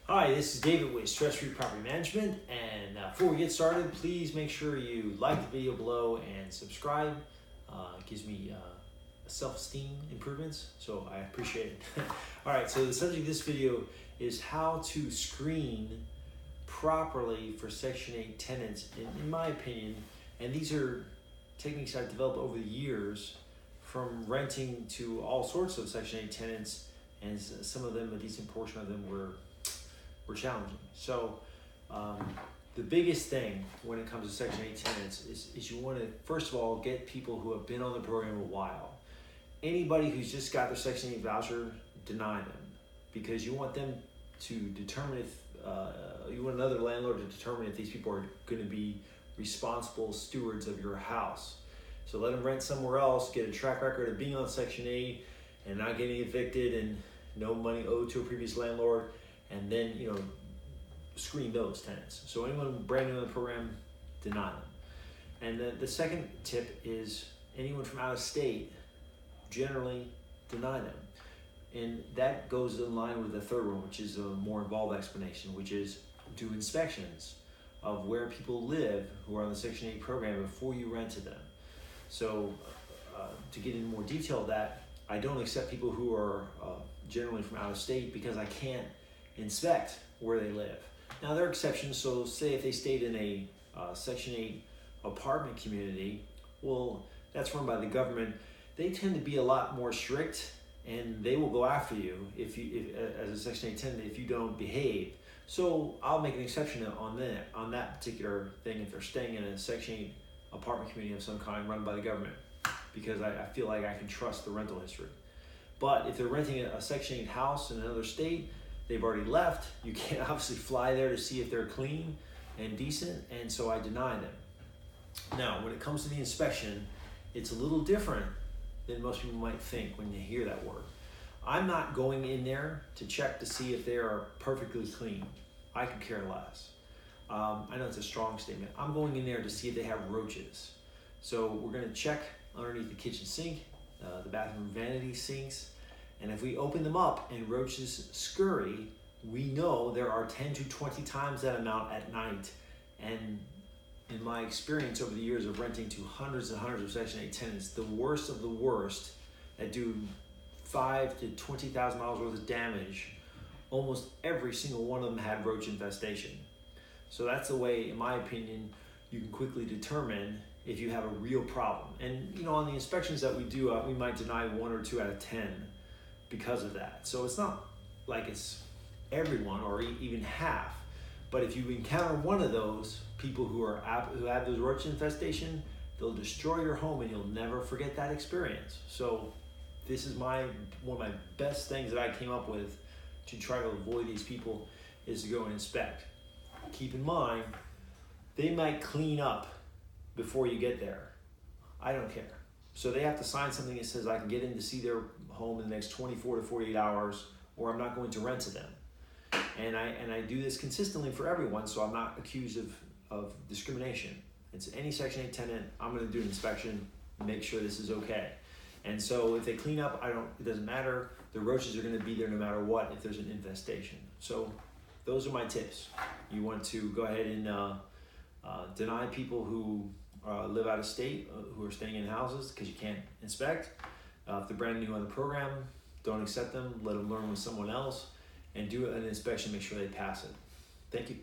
Hi, this is David with Stress Free Property Management, and before we get started, please make sure you like the video below and subscribe. It gives me self-esteem improvements, so I appreciate it. All right, so the subject of this video is how to screen properly for Section 8 tenants, in my opinion, and these are techniques I've developed over the years from renting to all sorts of Section 8 tenants, and some of them, a decent portion of them, were challenging. So the biggest thing when it comes to Section 8 tenants is you want to, first of all, get people who have been on the program a while. Anybody who's just got their Section 8 voucher, deny them, because you want them to determine if, you want another landlord to determine if these people are going to be responsible stewards of your house. So let them rent somewhere else, get a track record of being on Section 8 and not getting evicted and no money owed to a previous landlord, and then, screen those tenants. So anyone brand new in the program, deny them. And the second tip is anyone from out of state, generally deny them. And that goes in line with the third one, which is a more involved explanation, which is do inspections of where people live who are on the Section 8 program before you rent to them. So to get into more detail of that, I don't accept people who are generally from out of state because I can't inspect where they live. Now there are exceptions, so say if they stayed in a Section 8 apartment community, well, that's run by the government. They tend to be a lot more strict, and they will go after you if as a Section 8 tenant if you don't behave. So I'll make an exception on that particular thing if they're staying in a Section 8 apartment community of some kind run by the government, because I feel like I can trust the rental history. But if they're renting a Section 8 house in another state, they've already left, you can't obviously fly there to see if they're clean and decent, and so I deny them. Now, when it comes to the inspection, it's a little different than most people might think when they hear that word. I'm not going in there to check to see if they are perfectly clean. I could care less. I know it's a strong statement. I'm going in there to see if they have roaches. So we're going to check underneath the kitchen sink, the bathroom vanity sinks, and if we open them up and roaches scurry, we know there are 10 to 20 times that amount at night. And in my experience over the years of renting to hundreds and hundreds of Section 8 tenants, the worst of the worst that do $5,000 to $20,000 worth of damage, almost every single one of them had roach infestation. So that's the way, in my opinion, you can quickly determine if you have a real problem. And on the inspections that we do, we might deny 1 or 2 out of 10 because of that. So it's not like it's everyone or even half. But if you encounter one of those people who have those roach infestation, they'll destroy your home and you'll never forget that experience. So this is one of my best things that I came up with to try to avoid these people, is to go and inspect. Keep in mind, they might clean up before you get there. I don't care. So they have to sign something that says I can get in to see their home in the next 24 to 48 hours, or I'm not going to rent to them. And I do this consistently for everyone, so I'm not accused of discrimination. It's any Section 8 tenant, I'm going to do an inspection, make sure this is okay. And so if they clean up, it doesn't matter. The roaches are going to be there no matter what if there's an infestation. So those are my tips. You want to go ahead and deny people who live out of state, who are staying in houses because you can't inspect. If they're brand new on the program, don't accept them. Let them learn with someone else, and do an inspection. Make sure they pass it. Thank you.